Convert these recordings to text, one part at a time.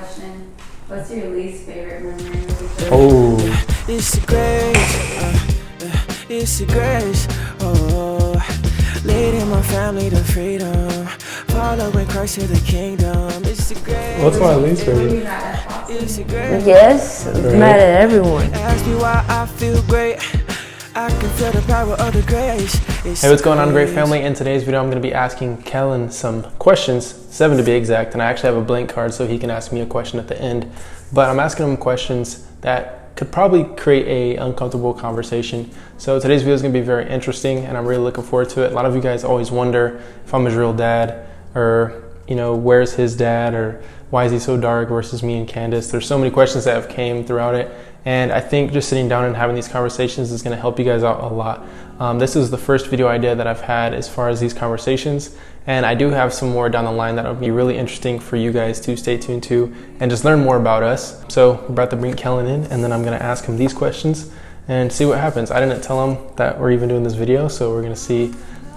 question. What's your least favorite memory with your Oh. It's a grace, it's a grace, oh, leading my family to freedom, following Christ to the kingdom. It's a grace. What's my least Were favorite? you mad at Fox? It's a grace. Yes, mad at everyone. Ask me why I feel great. I can feel the power of the grace. Hey, what's going on, great family? In today's video, I'm going to be asking Kellen some questions, 7 to be exact, and I actually have a blank card so he can ask me a question at the end. But I'm asking him questions that could probably create a uncomfortable conversation. So today's video is going to be very interesting, and I'm really looking forward to it. A lot of you guys always wonder if I'm his real dad, or where's his dad, or why is he so dark versus me and Candace. There's so many questions that have came throughout it. And I think just sitting down and having these conversations is going to help you guys out a lot. This is the first video idea that I've had as far as these conversations. And I do have some more down the line that will be really interesting for you guys to stay tuned to and just learn more about us. So we're about to bring Kellen in, and then I'm going to ask him these questions and see what happens. I didn't tell him that we're even doing this video, so we're going to see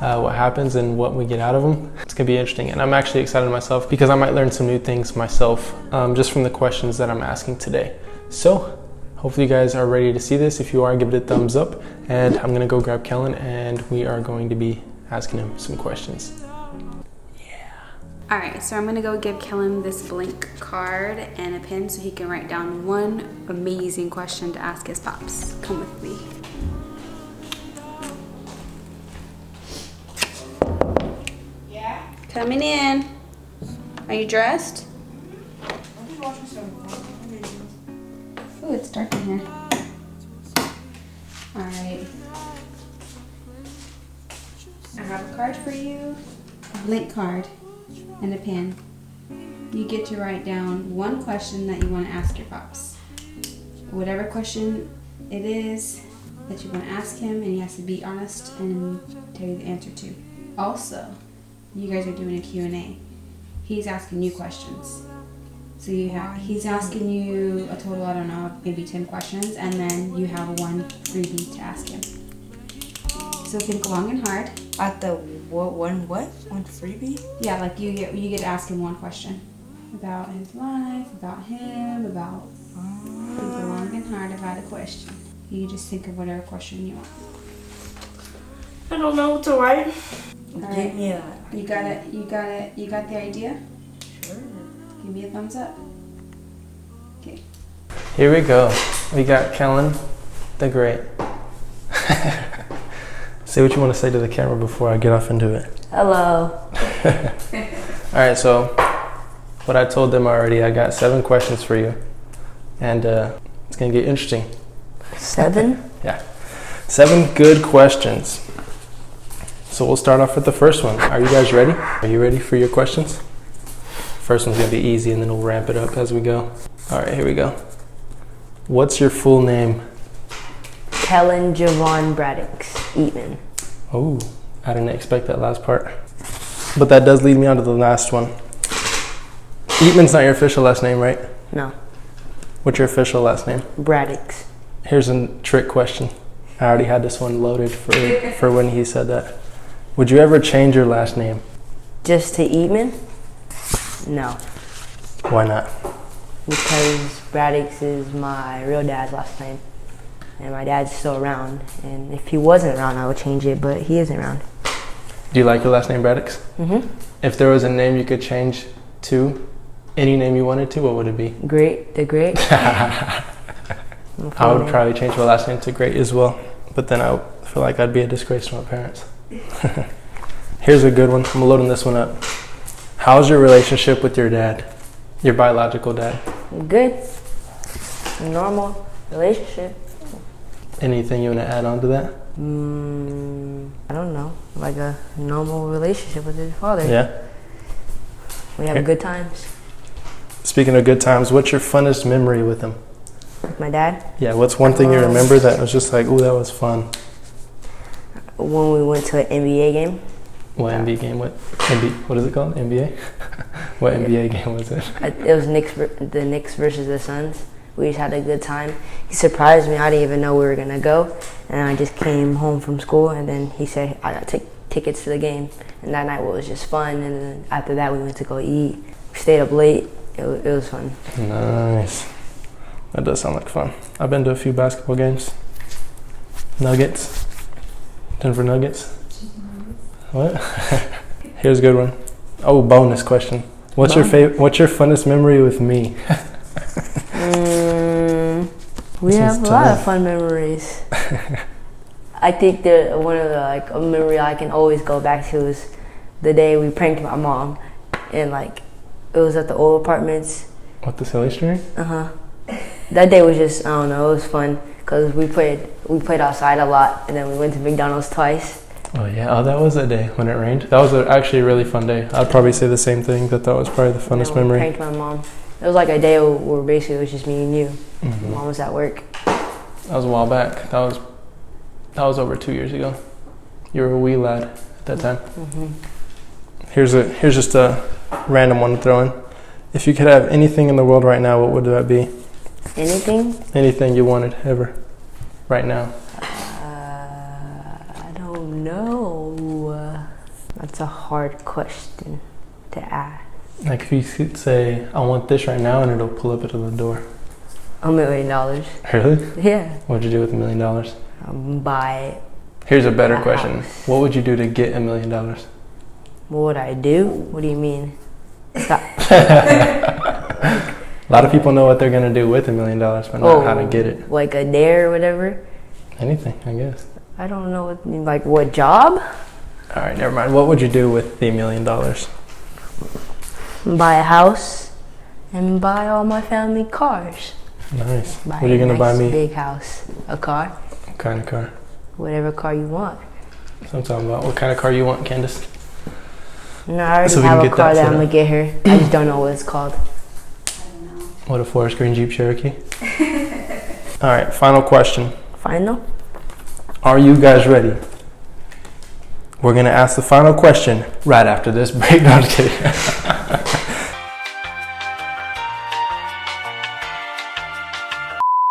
what happens and what we get out of them. It's going to be interesting. And I'm actually excited myself because I might learn some new things myself just from the questions that I'm asking today. So hopefully you guys are ready to see this. If you are, give it a thumbs up. And I'm gonna go grab Kellen and we are going to be asking him some questions. All right, so I'm gonna go give Kellen this blank card and a pen so he can write down one amazing question to ask his pops. Come with me. Yeah. Coming in. Are you dressed? Oh, it's dark in here. All right. I have a card for you, a blank card, and a pen. You get to write down one question that you want to ask your pops. Whatever question it is that you want to ask him, and he has to be honest and tell you the answer to. Also, you guys are doing a Q&A. He's asking you questions. So he's asking you a total, I don't know, maybe 10 questions, and then you have one freebie to ask him. So think long and hard. At the one freebie? Yeah, like you get to ask him one question about his life, about him, about think long and hard about a question. You just think of whatever question you want. I don't know what to write. All right. Yeah. You got it. You got the idea? Sure. Give me a thumbs up. Okay. Here we go. We got Kellen the Great. Say what you want to say to the camera before I get off into it. Hello. All right, so what I told them already, I got 7 questions for you. And it's going to get interesting. 7? Yeah. 7 good questions. So we'll start off with the first one. Are you guys ready? Are you ready for your questions? First one's going to be easy, and then we'll ramp it up as we go. All right, here we go. What's your full name? Kellen Javon Braddock Eatman. Oh, I didn't expect that last part. But that does lead me on to the last one. Eatman's not your official last name, right? No. What's your official last name? Braddock. Here's a trick question. I already had this one loaded for when he said that. Would you ever change your last name? Just to Eatman? No. Why not? Because Braddock is my real dad's last name. And my dad's still around. And if he wasn't around, I would change it, but he isn't around. Do you like your last name, Braddock? Mm-hmm. If there was a name you could change to, any name you wanted to, what would it be? Great, the Great. I would probably change my last name to Great as well. But then I feel like I'd be a disgrace to my parents. Here's a good one. I'm loading this one up. How's your relationship with your dad? Your biological dad? Good. Normal relationship. Anything you want to add on to that? I don't know. Like a normal relationship with his father. Yeah. We have good times. Speaking of good times, what's your funnest memory with him? With my dad? Yeah, what's one thing you remember that was just like, ooh, that was fun? When we went to an NBA game. What NBA game? What is it called? NBA? What NBA game was it? It was the Knicks versus the Suns. We just had a good time. He surprised me. I didn't even know we were going to go. And I just came home from school, and then he said, I got tickets to the game. And that night was just fun. And then after that, we went to go eat. We stayed up late. It was fun. Nice. That does sound like fun. I've been to a few basketball games. Nuggets. Denver Nuggets. What? Here's a good one. Oh, bonus question. What's your funnest memory with me? We This have a one's lot of tough. fun memories. I think one of the a memory I can always go back to is the day we pranked my mom, and it was at the old apartments. What, the silly string? That day was just, I don't know, it was fun because we played outside a lot, and then we went to McDonald's twice. Oh yeah, oh that was that day when it rained. That was actually a really fun day. I'd probably say the same thing, that was probably the And funnest then we memory. pranked my mom. It was like a day where basically it was just me and you. Mhm. Mom was at work. That was a while back. That was over 2 years ago. You were a wee lad at that time. Here's just a random one to throw in. If you could have anything in the world right now, what would that be? Anything? Anything you wanted ever, right now. I don't know. That's a hard question to ask. Like if you could say, I want this right now, and it'll pull up to the door. $1 million. Really? Yeah. What'd you do with $1 million? Buy. Here's a better A question. house. What would you do to get $1 million? What would I do? What do you mean? Stop. A lot of people know what they're gonna do with $1 million, but not how to get it. Like a dare or whatever. Anything, I guess. I don't know what job? All right, never mind. What would you do with the $1 million? Buy a house and buy all my family cars. Nice. Buy What are you gonna a buy nice me? big house. A car. What kind of car? Whatever car you want. That's what I'm talking about. What kind of car you want, Candace? No, I already So we have can a get car that that set I'm up. gonna get her. I just don't know what it's called. I don't know. What, a forest green Jeep Cherokee? All right, final question. Final? Are you guys ready? We're gonna ask the final question right after this break. No, I'm just kidding.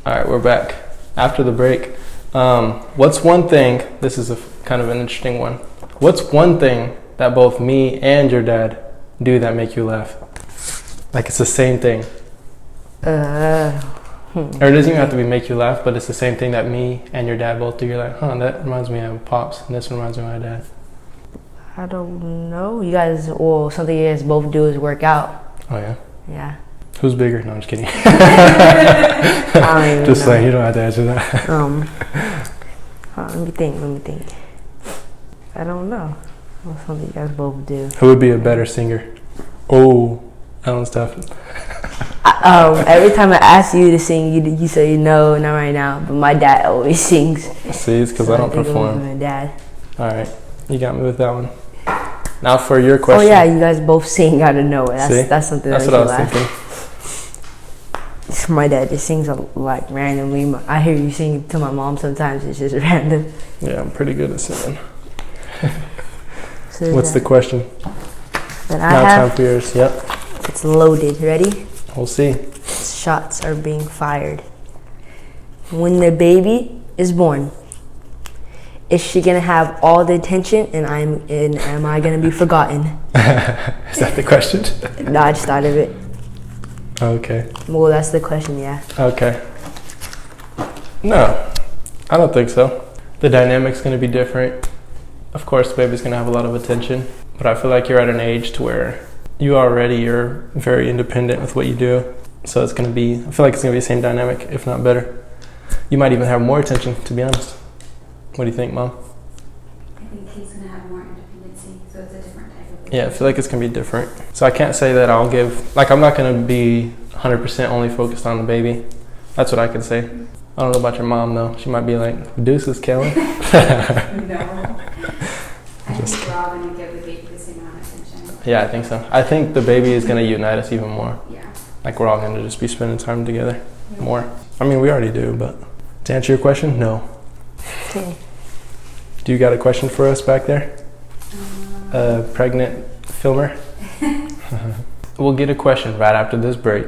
All right, we're back after the break. What's one thing? This is kind of an interesting one. What's one thing that both me and your dad do that make you laugh? Like it's the same thing, or it doesn't even have to be make you laugh, but it's the same thing that me and your dad both do. You're like, huh, that reminds me of Pops, and this reminds me of my dad. I don't know. You guys, well, something you guys both do is work out. Oh yeah. Yeah. Who's bigger? No, I'm just kidding. I don't even Just know. like you don't have to answer that. Let me think. I don't know. What's something you guys both do? Who would be a better singer? Oh, Alan's tough. Every time I ask you to sing, you say no, not right now. But my dad always sings. See, it's because So I don't think it was perform. my dad. All right, you got me with that one. Now for your question. Oh yeah, you guys both sing out of nowhere. See? That's something That's that what I makes was me thinking. laugh. My dad just sings randomly. I hear you sing to my mom sometimes. It's just random. Yeah, I'm pretty good at singing. So What's the question? that I Now time have? for yours. Yep, It's loaded. Ready? we'll see. Shots are being fired. When the baby is born, is she gonna have all the attention, and am I gonna be forgotten? Is that the question? No, I just thought of it. Okay. Well, that's the question. Yeah. Okay. No, I don't think so. The dynamic's going to be different. Of course, the baby's going to have a lot of attention, but I feel like you're at an age to where you're very independent with what you do. So I feel like it's going to be the same dynamic, if not better. You might even have more attention, to be honest. What do you think, Mom? I think he's gonna have more independency, so it's a different type of. Yeah, I feel like it's going to be different. So I can't say that I'm not going to be 100% only focused on the baby. That's what I could say. I don't know about your mom though. She might be like, deuces, Kellen. No. I think we're all gonna give the baby the same amount of attention. Yeah, I think so. I think the baby is going to unite us even more. Yeah. Like we're all going to just be spending time together more. I mean, we already do, but to answer your question, no. Okay. Do you got a question for us back there? Pregnant filmer? We'll get a question right after this break.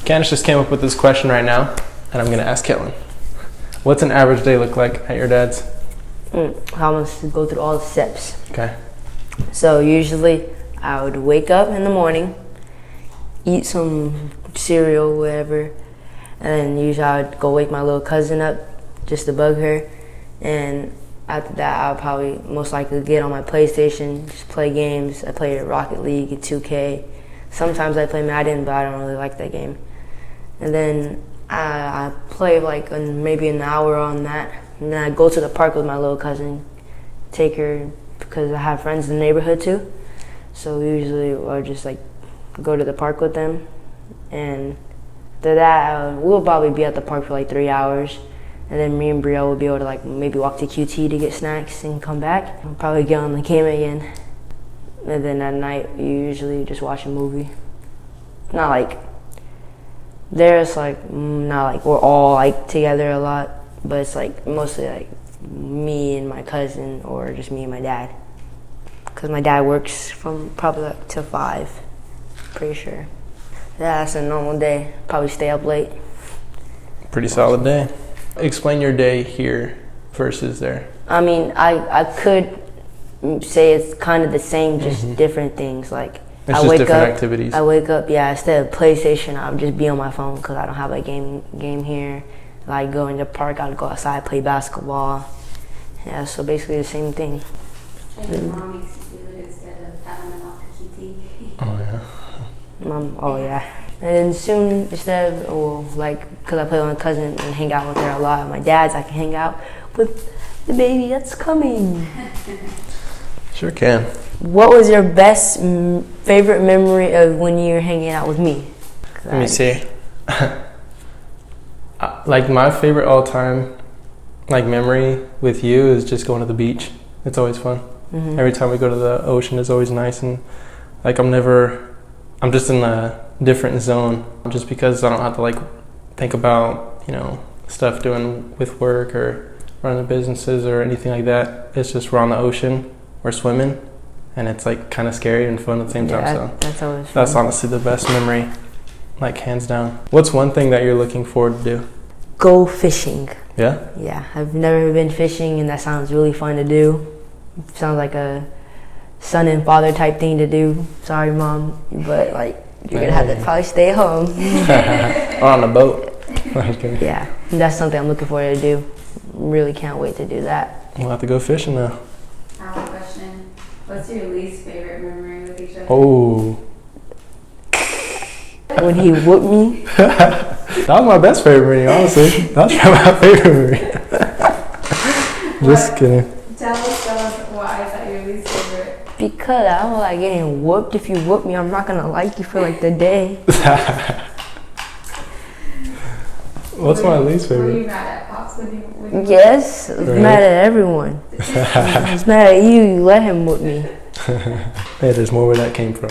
Candace just came up with this question right now, and I'm going to ask Kellen. What's an average day look like at your dad's? How much to go through all the steps? Okay. So usually I would wake up in the morning, eat some cereal, whatever, and then usually I would go wake my little cousin up just to bug her. And after that, I'll probably most likely get on my PlayStation, just play games. I play Rocket League and 2K. Sometimes I play Madden, but I don't really like that game. And then I play like maybe an hour on that. And then I go to the park with my little cousin, take her, because I have friends in the neighborhood too. So usually I'll just like go to the park with them. And after that, we'll probably be at the park for like 3 hours. And then me and Brielle will be able to like maybe walk to QT to get snacks and come back. We'll probably get on the game again. And then at night, we usually just watch a movie. Not like, there's like, not like we're all like together a lot, but it's like mostly like me and my cousin or just me and my dad. Because my dad works from probably like till 5, pretty sure. Yeah, that's a normal day. Probably stay up late. Pretty solid day. Explain your day here versus there. I mean, I could say it's kind of the same, just different things. Like It's I just wake different up, activities. I wake up, yeah. Instead of PlayStation, I would just be on my phone because I don't have a game here. Like go in the park, I'd go outside, play basketball. Yeah, so basically the same thing. Your mom makes you do it instead of having them off to QT. Oh yeah. Mom, oh yeah. And then soon, instead of, well, like, because I play with my cousin and hang out with her a lot, at my dad's, I can hang out with the baby that's coming. Sure can. What was your best favorite memory of when you were hanging out with me? Let me see. Like my favorite all-time like memory with you is just going to the beach. It's always fun. Mm-hmm. Every time we go to the ocean is always nice, and like I'm just in a different zone just because I don't have to like think about, you know, stuff doing with work or running businesses or anything like that. It's just we're on the ocean, we're swimming, and it's like kind of scary and fun at the same time. So that's always fun. that's honestly the best memory, like hands down. What's one thing that you're looking forward to do? Go fishing. Yeah? Yeah, I've never been fishing, and that sounds really fun to do. Sounds like a son and father type thing to do. Sorry, Mom, but like you're gonna have to probably stay home. Or on the boat. Yeah, that's something I'm looking forward to do. Really can't wait to do that. We'll have to go fishing now. I have a question. What's your least favorite memory with each other? Oh. When he whooped me. That was my best favorite memory, honestly. That's my favorite memory. Just kidding. Tell us why is that your least favorite? Because I don't like getting whooped. If you whoop me, I'm not gonna like you for like the day. What's my least Were favorite? you mad at Pops when you Yes, I was Right. mad at everyone. I was mad at you. You let him whoop me. Hey, there's more where that came from.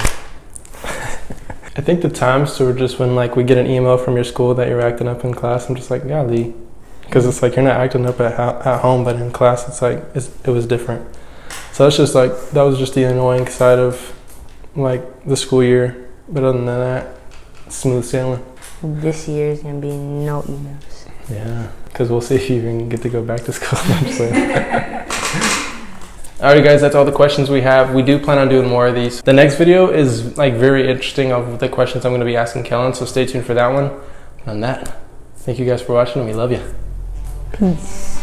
I think the times were just when like we get an email from your school that you're acting up in class. I'm just like, golly, because it's like you're not acting up at home, but in class it's like it was different. So it's just like that was just the annoying side of like the school year. But other than that, smooth sailing. This year is gonna be no emails. Yeah, because we'll see if you even get to go back to school. Alright guys, that's all the questions we have. We do plan on doing more of these. The next video is like very interesting of the questions I'm going to be asking Kellen, so stay tuned for that one. And on that, thank you guys for watching and we love you. Peace.